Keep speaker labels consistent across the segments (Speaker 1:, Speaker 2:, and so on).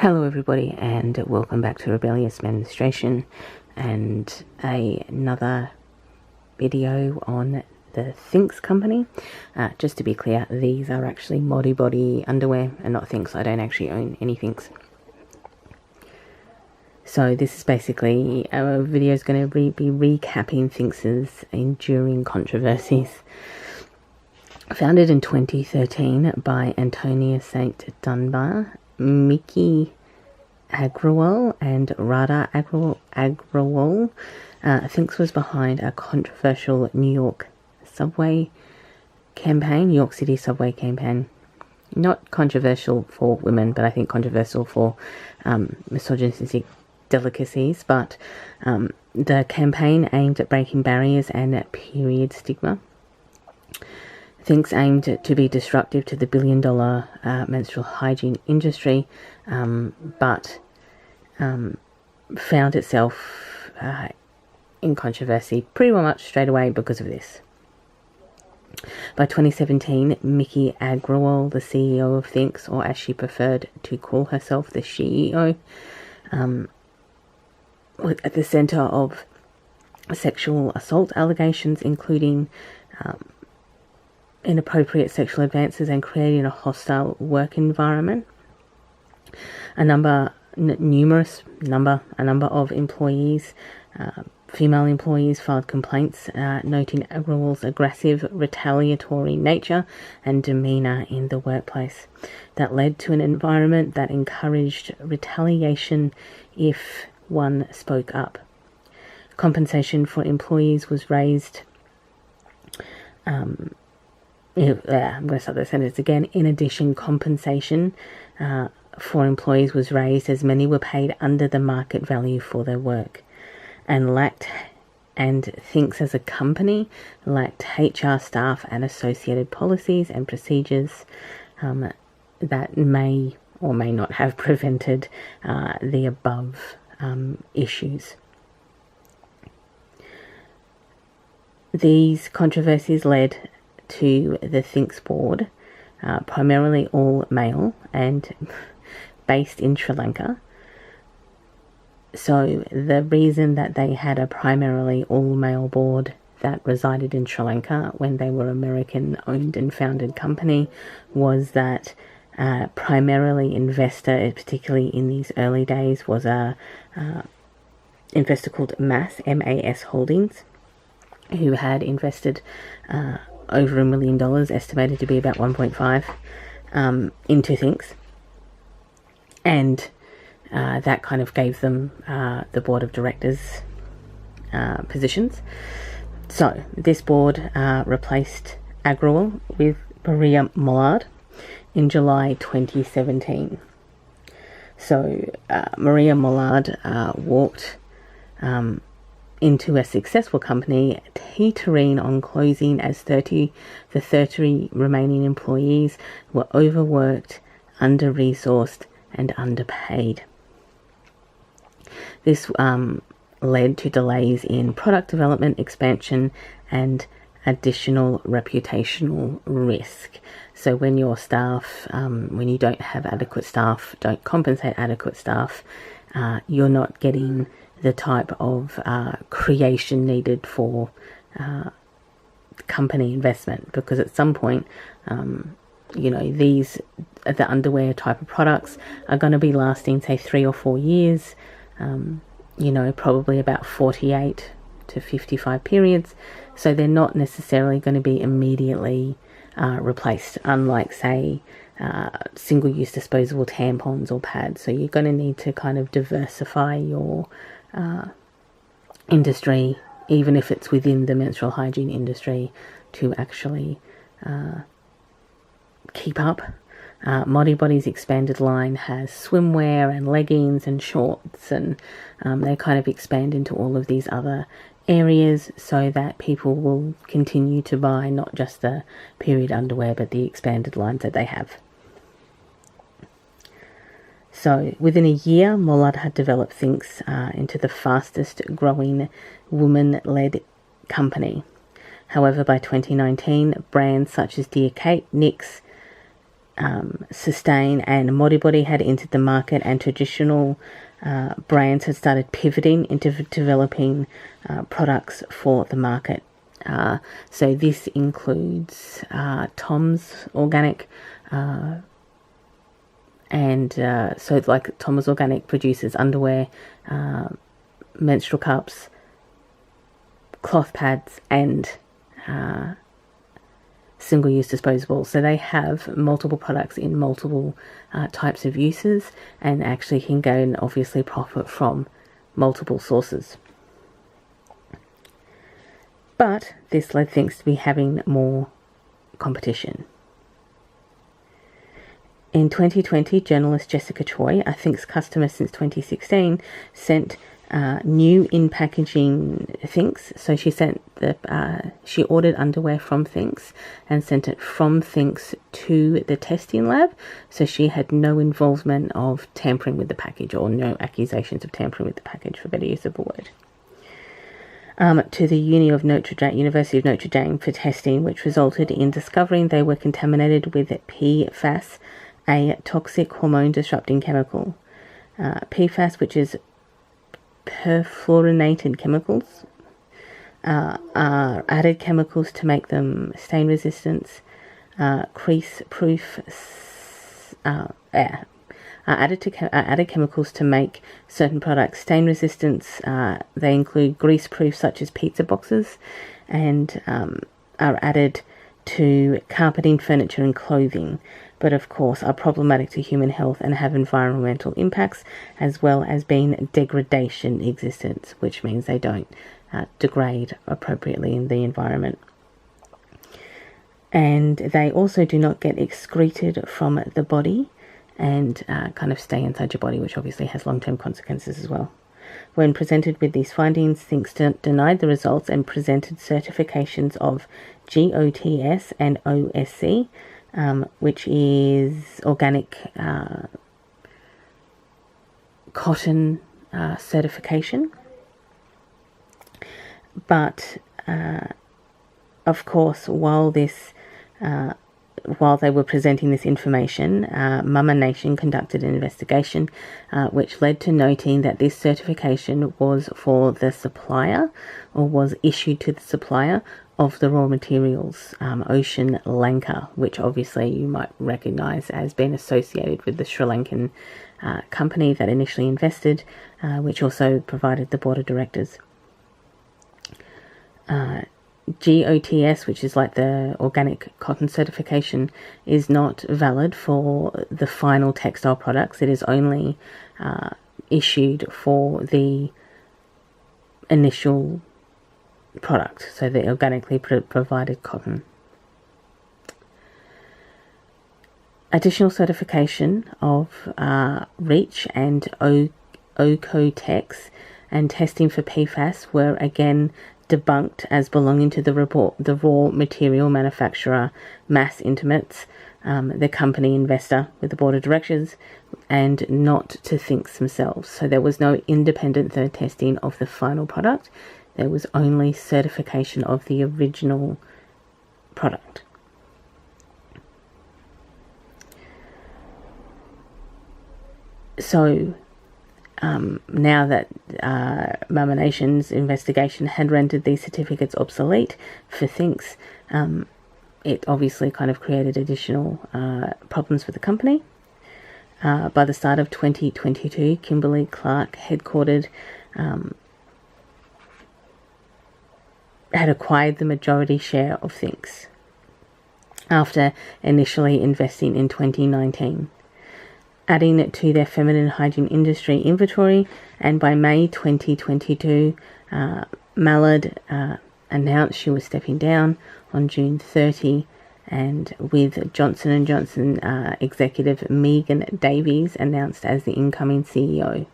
Speaker 1: Hello everybody and welcome back to Rebellious Menstruation and another video on the Thinx company. Just to be clear, these are actually Body underwear and not Thinx. I don't actually own any Thinx. So this is basically, our video is going to be recapping Thinx's enduring controversies. Founded in 2013 by Antonia St. Dunbar, Mickey Agrawal and Radha Agrawal. Thinx was behind a controversial New York City subway campaign. Not controversial for women, but I think controversial for misogynistic delicacies. But the campaign aimed at breaking barriers and period stigma. Thinx aimed to be disruptive to the billion-dollar menstrual hygiene industry, but found itself in controversy pretty much straight away because of this. By 2017, Mickey Agrawal, the CEO of Thinx, or as she preferred to call herself, the CEO, was at the centre of sexual assault allegations, including inappropriate sexual advances and creating a hostile work environment. A number of employees, female employees, filed complaints noting Agrawal's aggressive, retaliatory nature and demeanour in the workplace. That led to an environment that encouraged retaliation if one spoke up. Compensation for employees was raised. I'm going to start the sentence again. In addition, compensation for employees was raised as many were paid under the market value for their work, and Thinx as a company lacked HR staff and associated policies and procedures that may or may not have prevented the above issues. These controversies led to the Thinx board, primarily all male and based in Sri Lanka. So the reason that they had a primarily all male board that resided in Sri Lanka when they were American owned and founded company was that primarily investor, particularly in these early days, was a investor called MAS Holdings, who had invested over $1 million, estimated to be about 1.5, into Thinx, and that kind of gave them the board of directors positions. So this board replaced Agrawal with Maria Mollard in July 2017. So Maria Mollard walked into a successful company, teetering on closing as the 30 remaining employees were overworked, under-resourced and underpaid. This led to delays in product development, expansion and additional reputational risk. So when your staff, when you don't have adequate staff, don't compensate adequate staff, you're not getting the type of creation needed for company investment, because at some point, the underwear type of products are going to be lasting, say, 3 or 4 years, probably about 48 to 55 periods. So they're not necessarily going to be immediately replaced, unlike, say, single-use disposable tampons or pads. So you're going to need to kind of diversify your industry, even if it's within the menstrual hygiene industry, to actually keep up. Body's expanded line has swimwear and leggings and shorts, and they kind of expand into all of these other areas so that people will continue to buy not just the period underwear but the expanded lines that they have. So within a year, Mollard had developed Thinx into the fastest growing woman-led company. However, by 2019, brands such as Dear Kate, NYX, Sustain and Modibody had entered the market, and traditional brands had started pivoting into developing products for the market. So this includes Tom's Organic, and so like Tom's Organic produces underwear, menstrual cups, cloth pads, and single-use disposables. So they have multiple products in multiple types of uses, and actually can go and obviously profit from multiple sources. But this led Thinx to be having more competition. In 2020, journalist Jessica Choi, a Thinx customer since 2016, sent new in packaging Thinx. So she sent she ordered underwear from Thinx and sent it from Thinx to the testing lab. So she had no involvement of tampering with the package, or no accusations of tampering with the package, for better use of a word. To the University of Notre Dame for testing, which resulted in discovering they were contaminated with PFAS, a toxic hormone-disrupting chemical. PFAS, which is perfluorinated chemicals, are added chemicals to make them stain resistant, crease-proof, added chemicals to make certain products stain resistant. They include grease-proof, such as pizza boxes, and are added to carpeting, furniture, and clothing, but of course are problematic to human health and have environmental impacts, as well as being degradation existence, which means they don't degrade appropriately in the environment. And they also do not get excreted from the body and kind of stay inside your body, which obviously has long-term consequences as well. When presented with these findings, Thinx denied the results and presented certifications of GOTS and OSC, which is organic cotton certification. But of course, while they were presenting this information, Mama Nation conducted an investigation, which led to noting that this certification was for the supplier, or was issued to the supplier of the raw materials, Ocean Lanka, which obviously you might recognise as being associated with the Sri Lankan company that initially invested, which also provided the board of directors. GOTS, which is like the organic cotton certification, is not valid for the final textile products. It is only issued for the initial product, so the organically provided cotton. Additional certification of REACH and OCOTEX and testing for PFAS were again debunked as belonging to the raw material manufacturer Mass Intimates, the company investor with the board of directors, and not to Thinx themselves. So there was no independent third testing of the final product. There was only certification of the original product. So now that Mama Nation's investigation had rendered these certificates obsolete for Thinx, it obviously kind of created additional problems for the company. By the start of 2022, Kimberly-Clark, headquartered, had acquired the majority share of Thinx after initially investing in 2019. Adding it to their feminine hygiene industry inventory, and by May 2022, Mallard announced she was stepping down on June 30, and with Johnson & Johnson executive Megan Davies announced as the incoming CEO.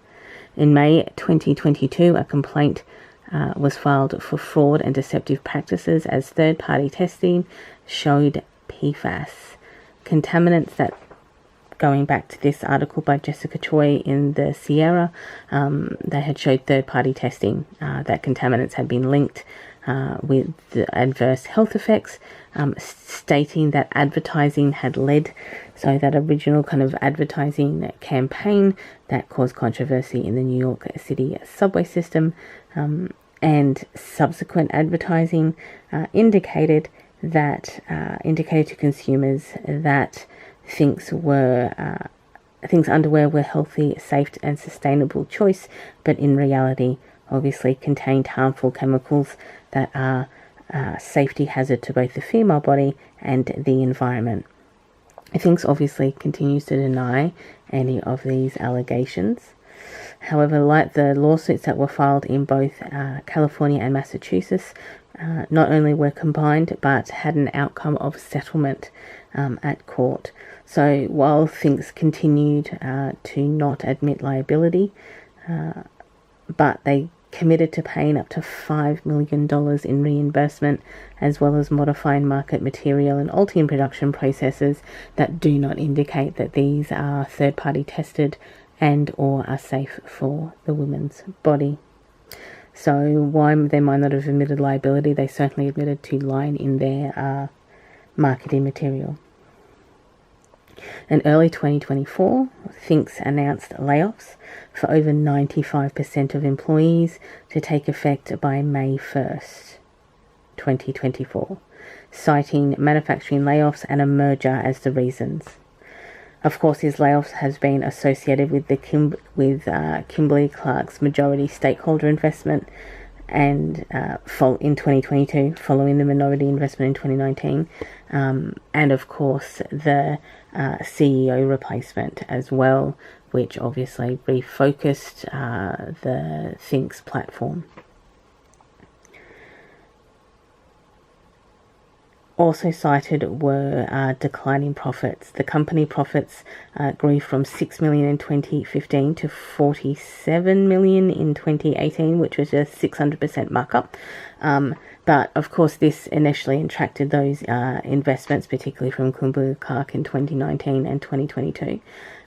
Speaker 1: In May 2022, a complaint was filed for fraud and deceptive practices as third-party testing showed PFAS. Contaminants that, going back to this article by Jessica Choi in the Sierra, they had showed third-party testing that contaminants had been linked with the adverse health effects, stating that advertising had led, so that original kind of advertising campaign that caused controversy in the New York City subway system, and subsequent advertising indicated to consumers that Thinx underwear were healthy, safe and sustainable choice, but in reality obviously contained harmful chemicals that are safety hazard to both the female body and the environment. Thinx obviously continues to deny any of these allegations. However, like the lawsuits that were filed in both California and Massachusetts, not only were combined but had an outcome of settlement at court. So while Thinx continued to not admit liability, but they committed to paying up to $5 million in reimbursement, as well as modifying market material and altering production processes that do not indicate that these are third-party tested and or are safe for the woman's body. So while they might not have admitted liability, they certainly admitted to lying in their marketing material. In early 2024, Thinx announced layoffs for over 95% of employees to take effect by May 1st, 2024, citing manufacturing layoffs and a merger as the reasons. Of course, these layoffs has been associated with Kimberly-Clark's majority stakeholder investment and in 2022, following the minority investment in 2019, and of course the CEO replacement as well, which obviously refocused the Thinx platform. Also cited were declining profits. The company profits grew from $6 million in 2015 to $47 million in 2018, which was a 600% markup. But of course, this initially attracted those investments, particularly from Kimberly-Clark in 2019 and 2022.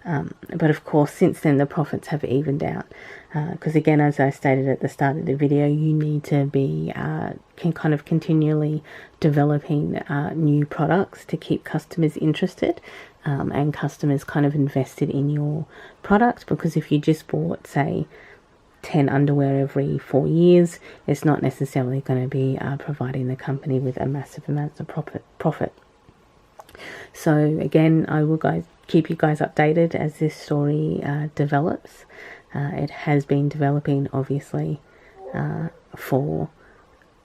Speaker 1: But of course, since then, the profits have evened out. Because again, as I stated at the start of the video, you need to be kind of continually developing new products to keep customers interested and customers kind of invested in your product. Because if you just bought, say, 10 underwear every 4 years, it's not necessarily going to be providing the company with a massive amount of profit. So again, I will keep you guys updated as this story develops. It has been developing obviously for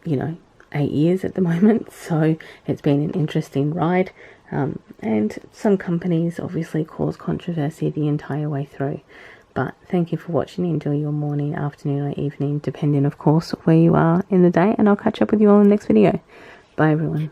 Speaker 1: 8 years at the moment, so it's been an interesting ride, and some companies obviously cause controversy the entire way through. But thank you for watching. Enjoy your morning, afternoon or evening, depending of course where you are in the day, and I'll catch up with you all in the next video. Bye everyone.